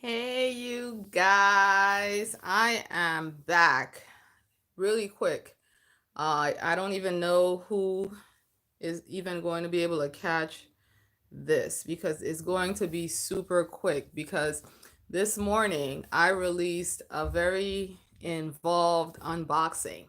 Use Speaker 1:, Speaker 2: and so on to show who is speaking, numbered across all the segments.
Speaker 1: Hey, you guys, I am back really quick. I don't even know who is even going to be able to catch this because it's going to be super quick. Because this morning I released a very involved unboxing.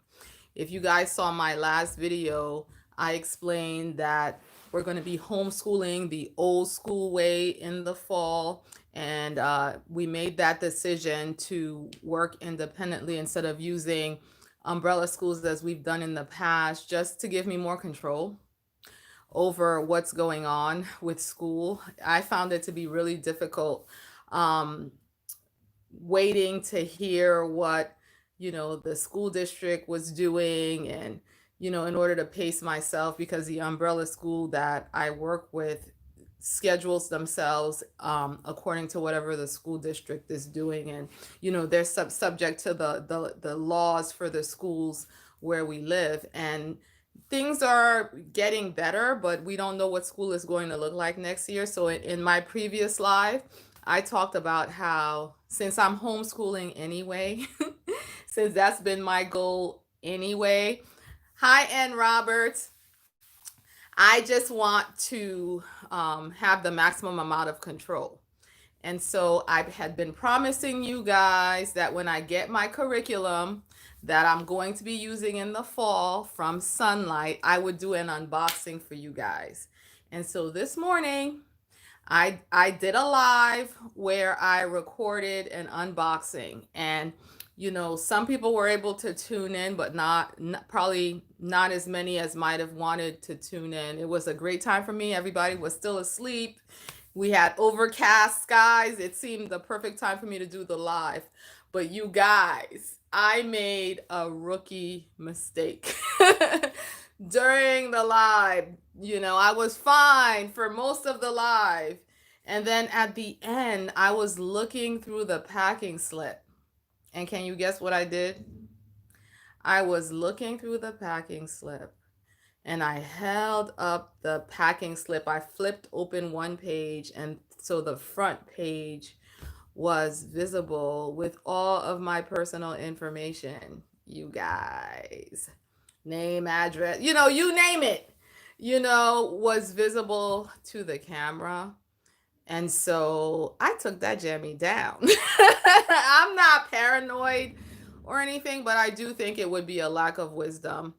Speaker 1: If you guys saw my last video, I explained that we're going to be homeschooling the old school way in the fall. And we made that decision to work independently instead of using umbrella schools as we've done in the past, just to give me more control over what's going on with school. I found it to be really difficult, um, waiting to hear what the school district was doing, and in order to pace myself, because the umbrella school that I work with schedules themselves according to whatever the school district is doing, and they're subject to the laws for the schools where we live. And things are getting better, but we don't know what school is going to look like next year. So in my previous live, I talked about how, since I'm homeschooling anyway, since that's been my goal anyway. Hi, Ann Roberts. I just want to have the maximum amount of control. And so I had been promising you guys that when I get my curriculum that I'm going to be using in the fall from Sonlight, I would do an unboxing for you guys. And so this morning, I did a live where I recorded an unboxing, and some people were able to tune in, but probably not as many as might have wanted to tune in. It was a great time for me. Everybody was still asleep. We had overcast skies. It seemed the perfect time for me to do the live. But you guys, I made a rookie mistake during the live. I was fine for most of the live. And then at the end, I was looking through the packing slip. And can you guess what I did? I was looking through the packing slip, and I held up the packing slip. I flipped open one page, and so the front page was visible with all of my personal information. You guys, name, address, you name it, was visible to the camera. And so I took that jammy down. I'm not paranoid or anything, but I do think it would be a lack of wisdom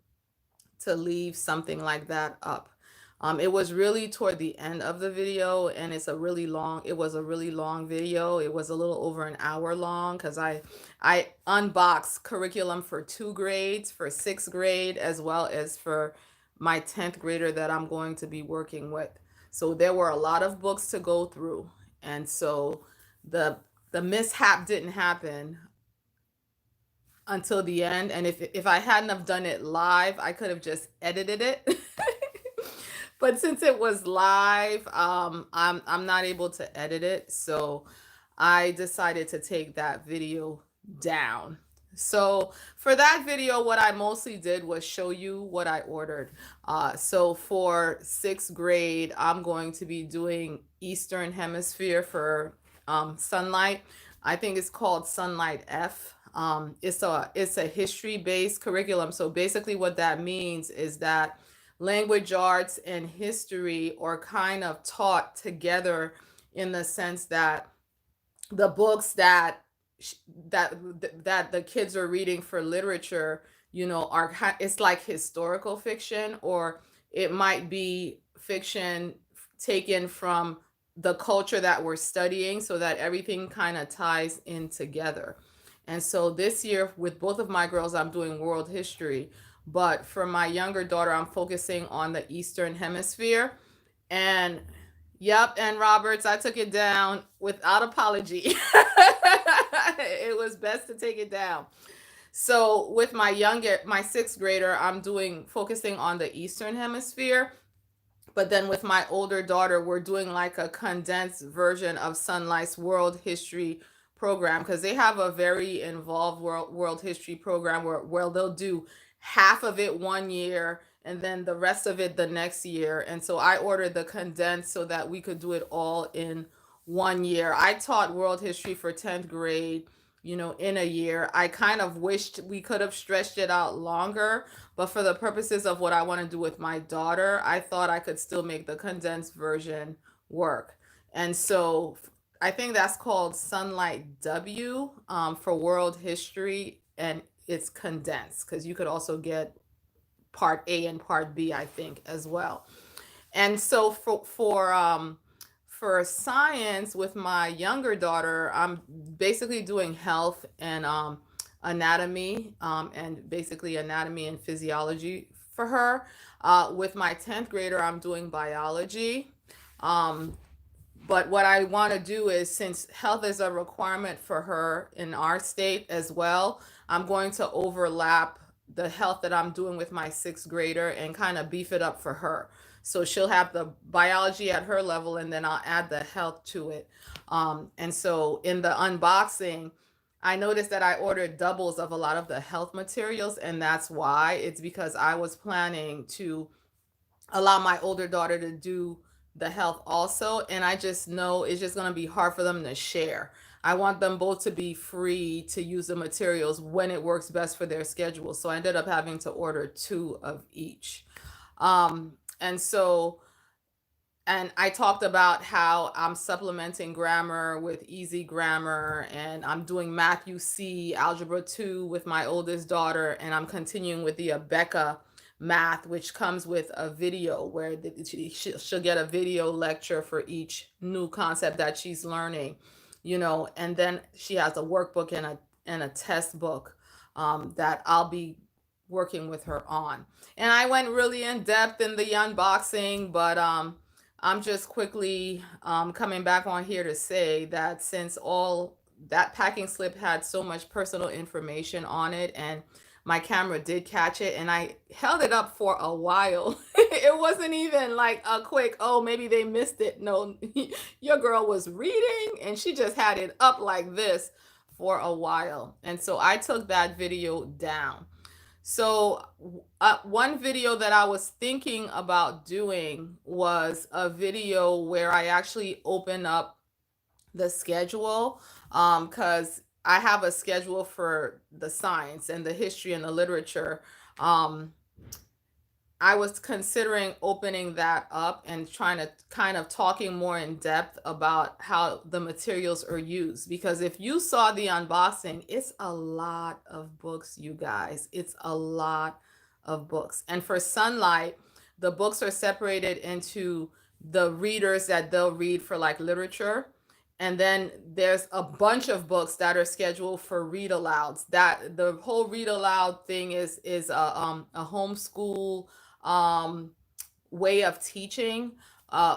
Speaker 1: to leave something like that up. It was really toward the end of the video, and it was a really long video. It was a little over an hour long, because I unboxed curriculum for 2 grades, for 6th grade, as well as for my 10th grader that I'm going to be working with. So there were a lot of books to go through. And so the mishap didn't happen until the end. And if I hadn't have done it live, I could have just edited it. But since it was live, I'm not able to edit it. So I decided to take that video down. So for that video, what I mostly did was show you what I ordered. So for 6th grade, I'm going to be doing Eastern Hemisphere for Sonlight. I think it's called Sonlight F. It's a history based curriculum. So basically, what that means is that language arts and history are kind of taught together, in the sense that the books that that the kids are reading for literature, it's like historical fiction, or it might be fiction taken from the culture that we're studying, so that everything kind of ties in together. And so this year, with both of my girls, I'm doing world history, but for my younger daughter, I'm focusing on the Eastern Hemisphere. And yep, and Roberts, I took it down without apology. It was best to take it down. So with my 6th grader, I'm doing focusing on the Eastern Hemisphere. But then with my older daughter, we're doing like a condensed version of Sunlight's world history program, because they have a very involved world history program where they'll do half of it one year and then the rest of it the next year. And so I ordered the condensed so that we could do it all in 1 year. I taught world history for 10th grade, in a year. I kind of wished we could have stretched it out longer, but for the purposes of what I want to do with my daughter, I thought I could still make the condensed version work. And so I think that's called Sunlight W, for world history, and it's condensed because you could also get part A and part B, I think, as well. And so for science with my younger daughter, I'm basically doing health and anatomy, and basically anatomy and physiology for her. With my 10th grader, I'm doing biology. Um, but what I want to do is, since health is a requirement for her in our state as well, I'm going to overlap the health that I'm doing with my sixth grader and kind of beef it up for her. So she'll have the biology at her level, and then I'll add the health to it. And so in the unboxing, I noticed that I ordered doubles of a lot of the health materials, and that's why. It's because I was planning to allow my older daughter to do the health also, and I just know it's just going to be hard for them to share. I want them both to be free to use the materials when it works best for their schedule, so I ended up having to order two of each. And so, and I talked about how I'm supplementing grammar with easy grammar, and I'm doing Matthew C, Algebra 2 with my oldest daughter, and I'm continuing with the Abeka math, which comes with a video where she'll get a video lecture for each new concept that she's learning, and then she has a workbook and a test book, that I'll be working with her on. And I went really in depth in the unboxing, but I'm just quickly coming back on here to say that since all that packing slip had so much personal information on it, and my camera did catch it, and I held it up for a while. It wasn't even like a quick, oh, maybe they missed it. No, your girl was reading and she just had it up like this for a while. And so I took that video down. So, one video that I was thinking about doing was a video where I actually open up the schedule, because I have a schedule for the science and the history and the literature. Um, I was considering opening that up and trying to kind of talking more in depth about how the materials are used. Because if you saw the unboxing, it's a lot of books, you guys. It's a lot of books. And for Sunlight, the books are separated into the readers that they'll read for like literature. And then there's a bunch of books that are scheduled for read alouds. That the whole read aloud thing is a homeschool um, way of teaching,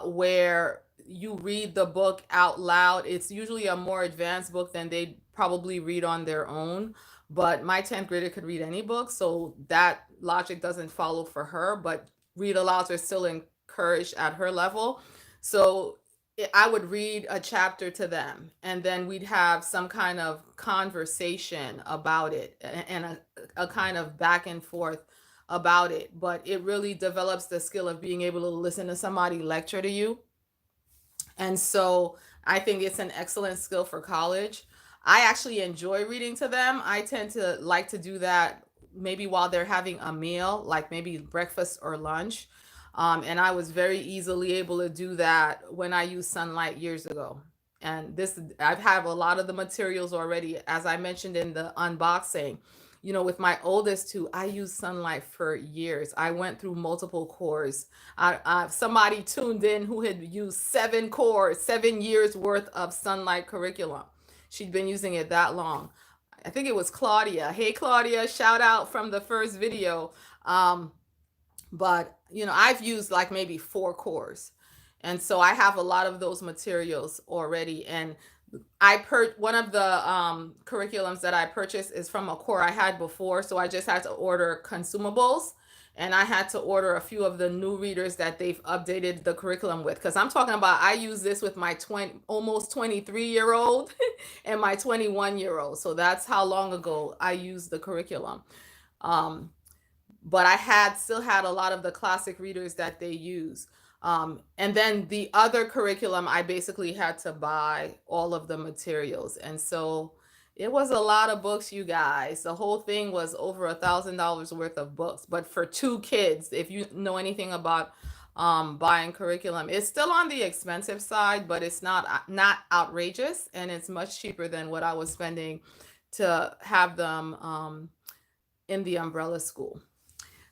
Speaker 1: where you read the book out loud. It's usually a more advanced book than they probably read on their own. But my 10th grader could read any book, so that logic doesn't follow for her. But read alouds are still encouraged at her level. So I would read a chapter to them, and then we'd have some kind of conversation about it, and a kind of back and forth about it. But it really develops the skill of being able to listen to somebody lecture to you. And so I think it's an excellent skill for college. I actually enjoy reading to them. I tend to like to do that maybe while they're having a meal, like maybe breakfast or lunch. And I was very easily able to do that when I used Sunlight years ago. And this, I've had a lot of the materials already, as I mentioned in the unboxing. With my oldest two, I used Sunlight for years. I went through multiple cores. Somebody tuned in who had used 7 cores, 7 years worth of Sunlight curriculum. She'd been using it that long. I think it was Claudia. Hey, Claudia, shout out from the first video. But I've used like maybe 4 cores, and so I have a lot of those materials already. And one of the curriculums that I purchased is from a core I had before, so I just had to order consumables, and I had to order a few of the new readers that they've updated the curriculum with. Because I'm talking about, I use this with my almost 23-year-old and my 21-year-old. So that's how long ago I used the curriculum. Um, but I had still had a lot of the classic readers that they use. And then the other curriculum, I basically had to buy all of the materials. And so it was a lot of books, you guys. The whole thing was over $1,000 worth of books. But for two kids, if you know anything about buying curriculum, it's still on the expensive side, but it's not outrageous, and it's much cheaper than what I was spending to have them in the umbrella school.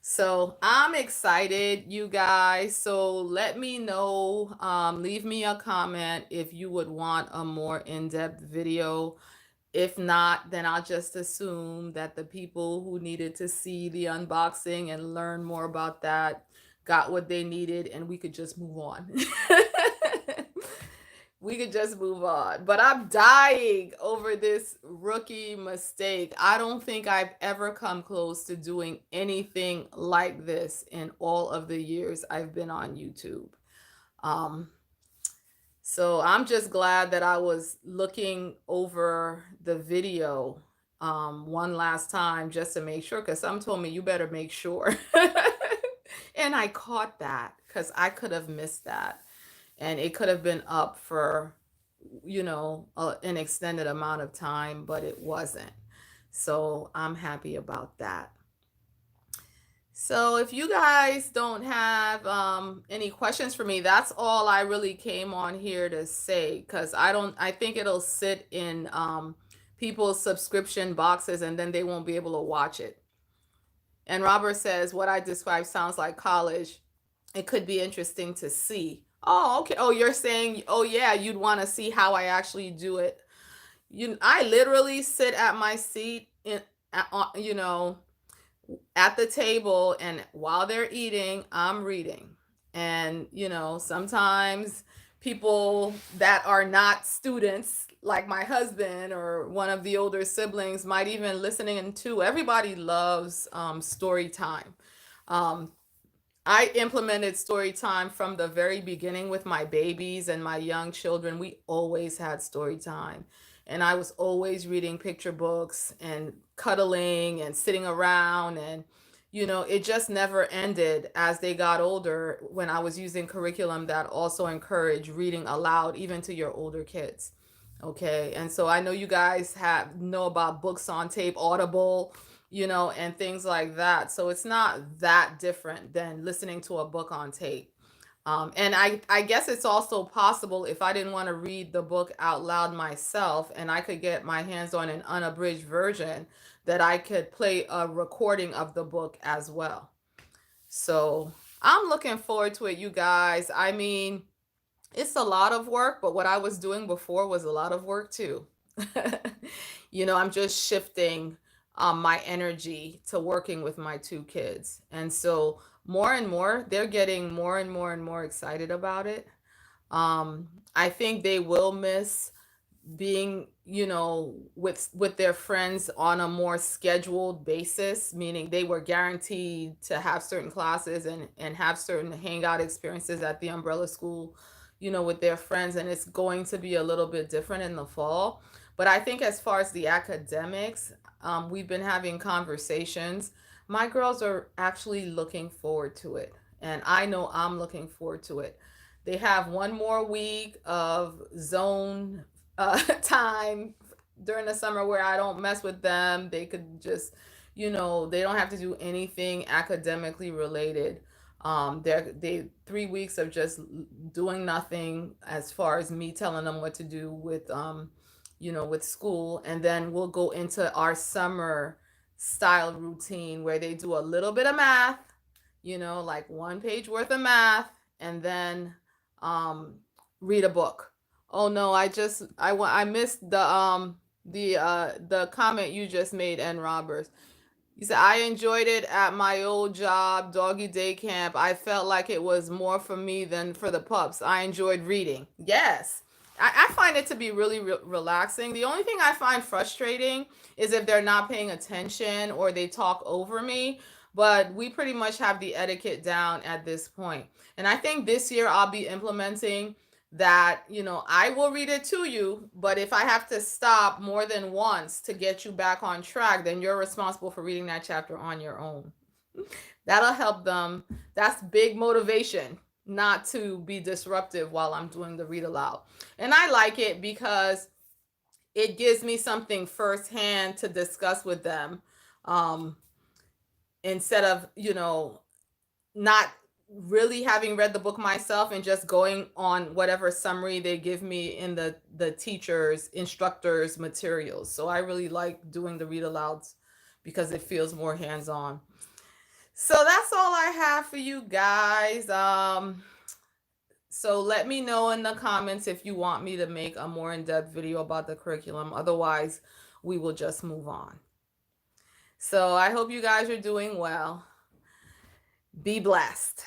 Speaker 1: So I'm excited, you guys. So let me know, leave me a comment if you would want a more in-depth video. If not, then I'll just assume that the people who needed to see the unboxing and learn more about that got what they needed, and we could just move on. We could just move on. But I'm dying over this rookie mistake. I don't think I've ever come close to doing anything like this in all of the years I've been on YouTube. Um, so I'm just glad that I was looking over the video one last time just to make sure, because some told me you better make sure. And I caught that because I could have missed that. And it could have been up for, an extended amount of time, but it wasn't. So I'm happy about that. So if you guys don't have any questions for me, that's all I really came on here to say, because I think it'll sit in people's subscription boxes and then they won't be able to watch it. And Robert says, what I described sounds like college. It could be interesting to see. Oh, okay. Oh, you're saying, oh yeah, you'd want to see how I actually do it. I literally sit at my seat you know, at the table, and while they're eating, I'm reading. And sometimes people that are not students, like my husband or one of the older siblings, might even listening to. Everybody loves story time. um, I implemented story time from the very beginning with my babies and my young children. We always had story time. And I was always reading picture books and cuddling and sitting around. And, it just never ended as they got older when I was using curriculum that also encouraged reading aloud, even to your older kids. Okay. And so I know you guys know about books on tape, Audible, and things like that. So it's not that different than listening to a book on tape. And I guess it's also possible, if I didn't want to read the book out loud myself and I could get my hands on an unabridged version, that I could play a recording of the book as well. So I'm looking forward to it, you guys. I mean, it's a lot of work, but what I was doing before was a lot of work too. I'm just shifting my energy to working with my two kids. And so more and more, they're getting more and more and more excited about it. I think they will miss being, with their friends on a more scheduled basis, meaning they were guaranteed to have certain classes and have certain hangout experiences at the umbrella school, with their friends. And it's going to be a little bit different in the fall. But I think as far as the academics, we've been having conversations. My girls are actually looking forward to it, and I know I'm looking forward to it. They have one more week of zone time during the summer where I don't mess with them. They could just, they don't have to do anything academically related. They 3 weeks of just doing nothing as far as me telling them what to do with with school. And then we'll go into our summer style routine where they do a little bit of math, like 1 page worth of math, and then um read a book. Oh no, I missed the comment you just made, N Roberts. You said, I enjoyed it at my old job, doggy day camp. I felt like it was more for me than for the pups. I enjoyed reading. Yes. I find it to be really relaxing. The only thing I find frustrating is if they're not paying attention or they talk over me. But we pretty much have the etiquette down at this point. And I think this year I'll be implementing that, I will read it to you, but if I have to stop more than once to get you back on track, then you're responsible for reading that chapter on your own. That'll help them. That's big motivation. not to be disruptive while I'm doing the read aloud. And I like it because it gives me something firsthand to discuss with them, um, instead of, not really having read the book myself and just going on whatever summary they give me in the teachers instructors materials. So I really like doing the read alouds because it feels more hands on. So that's all I have for you guys. So let me know in the comments if you want me to make a more in-depth video about the curriculum. Otherwise, we will just move on. So I hope you guys are doing well. Be blessed.